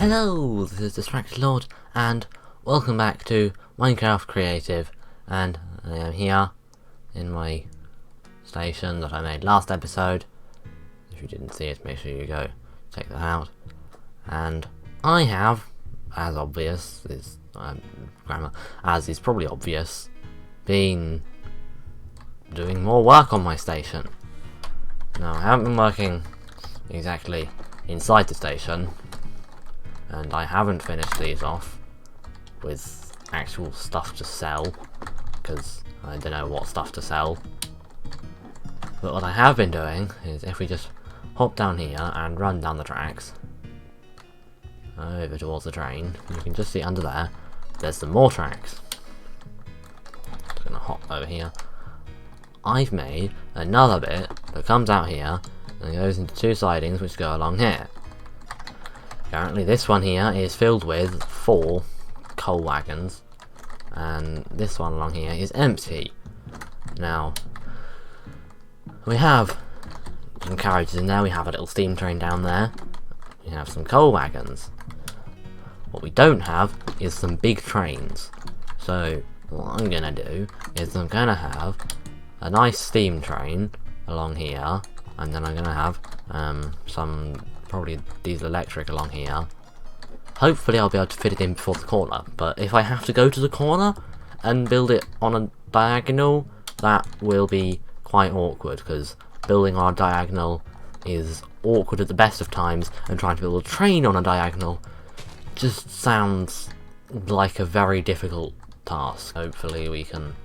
Hello, this is Distracted Lord, and welcome back to Minecraft Creative, and I am here in my station that I made last episode. If you didn't see it, make sure you go check that out. And I have, as obvious, is grammar, as is probably obvious, been doing more work on my station. Now, I haven't been working exactly inside the station, and I haven't finished these off with actual stuff to sell, because I don't know what stuff to sell. But what I have been doing is, if we just hop down here and run down the tracks over towards the train, you can just see under there, there's some more tracks. Just gonna hop over here. I've made another bit that comes out here and goes into two sidings which go along here. Currently this one here is filled with 4 coal wagons, and this one along here is empty. Now, we have some carriages in there, we have a little steam train down there, we have some coal wagons. What we don't have is some big trains. So what I'm gonna do is I'm gonna have a nice steam train along here, and then I'm gonna have some probably diesel electric along here. Hopefully I'll be able to fit it in before the corner, but if I have to go to the corner and build it on a diagonal, that will be quite awkward, because building on a diagonal is awkward at the best of times, and trying to build a train on a diagonal just sounds like a very difficult task. Hopefully we can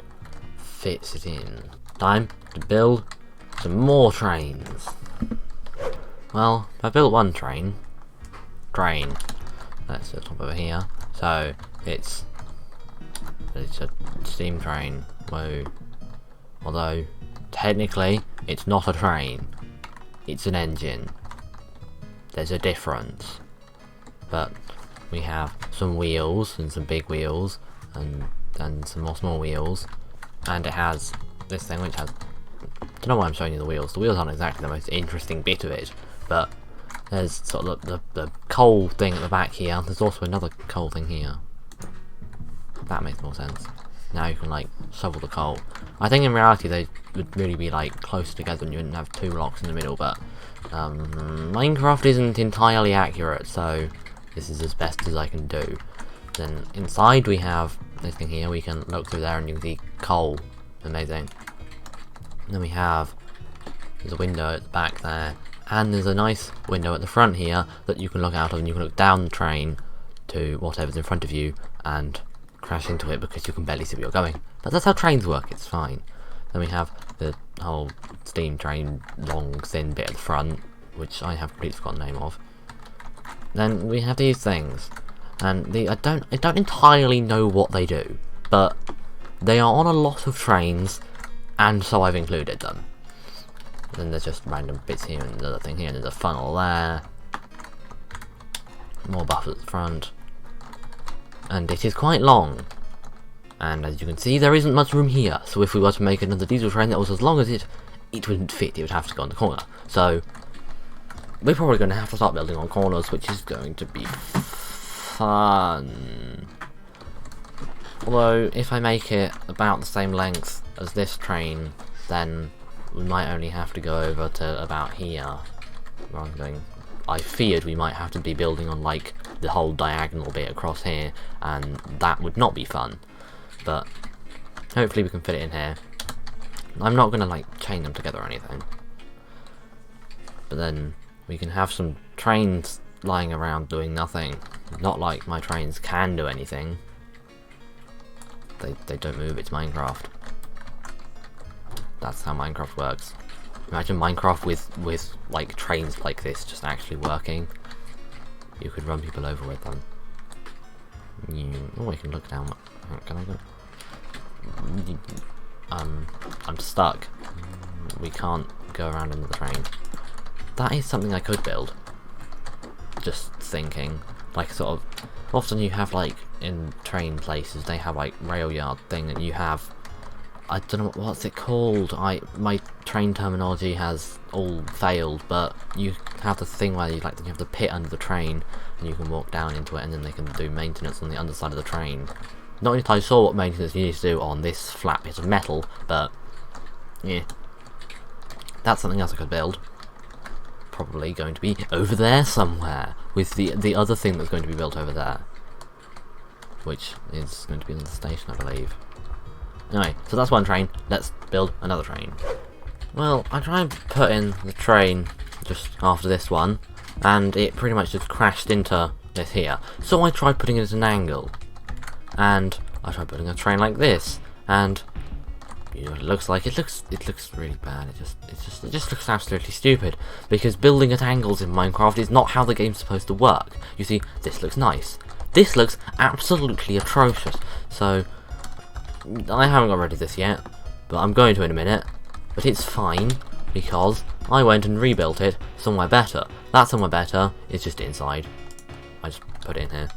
fit it in. Time to build some more trains. Well, I built one train. Let's just hop over here. So it's a steam train. Whoa. Although technically it's not a train. It's an engine. There's a difference. But we have some wheels, and some big wheels, and some more small wheels, and it has this thing which has, I don't know why I'm showing you the wheels. The wheels aren't exactly the most interesting bit of it, but there's sort of the coal thing at the back here. There's also another coal thing here. That makes more sense. Now you can like shovel the coal. I think in reality they would really be like close together and you wouldn't have 2 blocks in the middle, but Minecraft isn't entirely accurate, so this is as best as I can do. Then inside we have this thing here. We can look through there and you can see coal. Amazing. And then we have, there's a window at the back there, and there's a nice window at the front here that you can look out of, and you can look down the train to whatever's in front of you and crash into it because you can barely see where you're going. But that's how trains work, it's fine. Then we have the whole steam train long thin bit at the front, which I have completely forgotten the name of. Then we have these things, and I don't entirely know what they do, but they are on a lot of trains, and so I've included them. Then there's just random bits here and another thing here, and there's a funnel there. More buffers at the front. And it is quite long. And as you can see, there isn't much room here, so if we were to make another diesel train that was as long as it wouldn't fit, it would have to go on the corner. So we're probably going to have to start building on corners, which is going to be fun. Although, if I make it about the same length as this train, then we might only have to go over to about here. I feared we might have to be building on like the whole diagonal bit across here, and that would not be fun. But hopefully we can fit it in here. I'm not going to like chain them together or anything. But then we can have some trains lying around doing nothing. Not like my trains can do anything. They don't move, it's Minecraft. That's how Minecraft works. Imagine Minecraft with like trains like this just actually working. You could run people over with them. Oh, I can look down. Can I go? I'm stuck. We can't go around in the train. That is something I could build. Just thinking. Like sort of, often you have like in train places, they have like rail yard thing, and you have I don't know what's it called. My train terminology has all failed, but you have the thing where you have the pit under the train, and you can walk down into it, and then they can do maintenance on the underside of the train. Not entirely sure what maintenance you need to do on this flat bit of metal, but yeah, that's something else I could build. Probably going to be over there somewhere, with the other thing that's going to be built over there, which is going to be in the station, I believe. Anyway, so that's one train. Let's build another train. Well, I tried to put in the train just after this one, and it pretty much just crashed into this here. So I tried putting it at an angle, and I tried putting a train like this, and you know what it looks like. It looks really bad. It just looks absolutely stupid, because building at angles in Minecraft is not how the game's supposed to work. You see, this looks nice. This looks absolutely atrocious. So I haven't got rid of this yet, but I'm going to in a minute. But it's fine, because I went and rebuilt it somewhere better. That somewhere better is just inside. I just put it in here.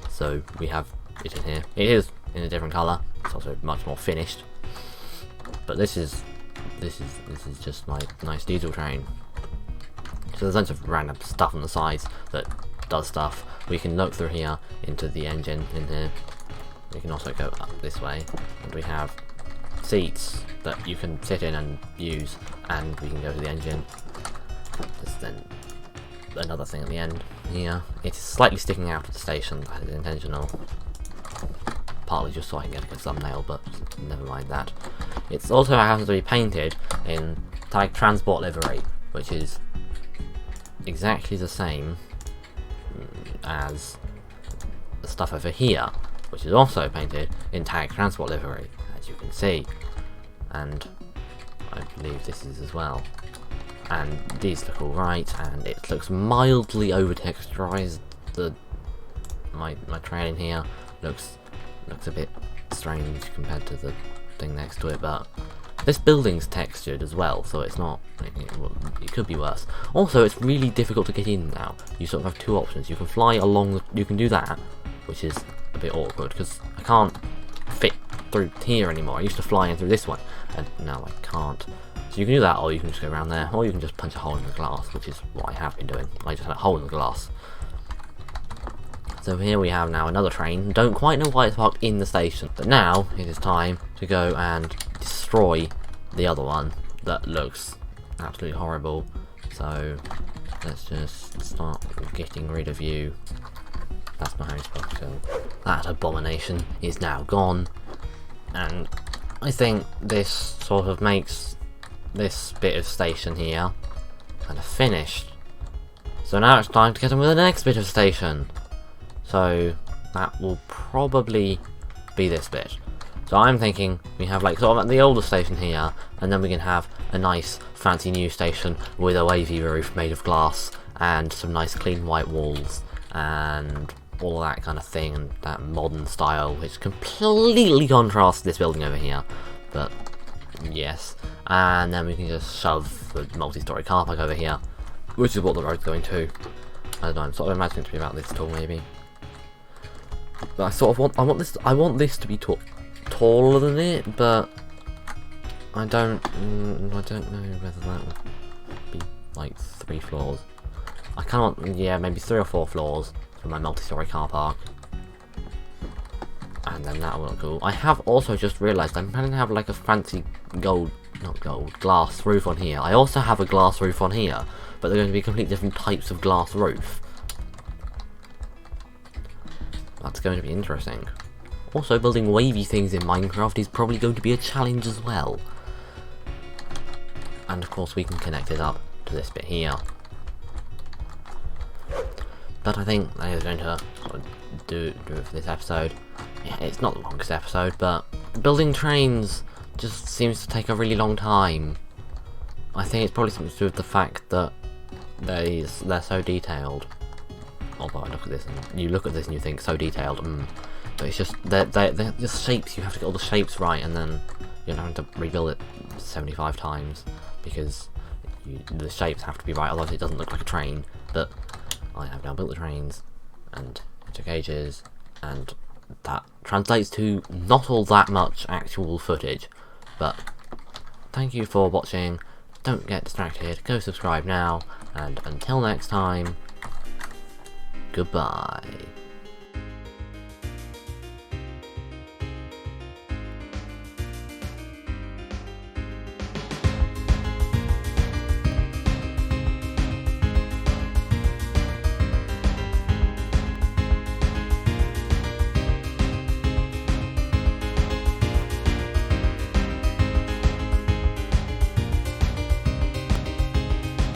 So we have it in here. It is in a different colour. It's also much more finished. But this is just my nice diesel train. So there's a bunch of random stuff on the sides that does stuff. We can look through here into the engine in here. We can also go up this way, and we have seats that you can sit in and use, and we can go to the engine. There's then another thing at the end here. It is slightly sticking out of the station. That is intentional. Partly just so I can get a good thumbnail, but never mind that. It's also happens to be painted in tag transport livery, which is exactly the same as the stuff over here, which is also painted in tag transport livery, as you can see, and I believe this is as well. And these look alright, and it looks mildly over texturized. My train in here looks a bit strange compared to the thing next to it, but this building's textured as well, so it's not. It could be worse. Also, it's really difficult to get in now. You sort of have two options. You can fly along. You can do that, which is a bit awkward because I can't fit through here anymore. I used to fly in through this one, and now I can't. So you can do that, or you can just go around there, or you can just punch a hole in the glass, which is what I have been doing. I just had a hole in the glass. So here we have now another train. Don't quite know why it's parked in the station, but now it is time to go and destroy the other one that looks absolutely horrible. So let's just start getting rid of you. That's not how it's supposed to go. That abomination is now gone, and I think this sort of makes this bit of station here kind of finished. So now it's time to get on with the next bit of station. So that will probably be this bit. So I'm thinking we have like sort of the older station here, and then we can have a nice fancy new station with a wavy roof made of glass and some nice clean white walls and all that kind of thing, and that modern style which completely contrasts this building over here. But yes, and then we can just shove the multi-story car park over here, which is what the road's going to. I don't know, I'm sort of imagining it to be about this tall maybe. But I want this to be taller than it, but I don't know whether that would be like 3 floors. I cannot, yeah, maybe 3 or 4 floors for my multi-story car park. And then that will look cool. I have also just realised I'm planning to have like a fancy glass roof on here. I also have a glass roof on here, but they're going to be completely different types of glass roof. That's going to be interesting. Also, building wavy things in Minecraft is probably going to be a challenge as well. And of course we can connect it up to this bit here. But I think that is going to do it for this episode. Yeah, it's not the longest episode, but building trains just seems to take a really long time. I think it's probably something to do with the fact that they're so detailed. Although I look at this and you look at this and you think so detailed, but it's just they're just shapes. You have to get all the shapes right, and then you're having to rebuild it 75 times because the shapes have to be right, otherwise it doesn't look like a train. But I have now built the trains, and it took ages, and that translates to not all that much actual footage. But thank you for watching. Don't get distracted, go subscribe now, and until next time, goodbye.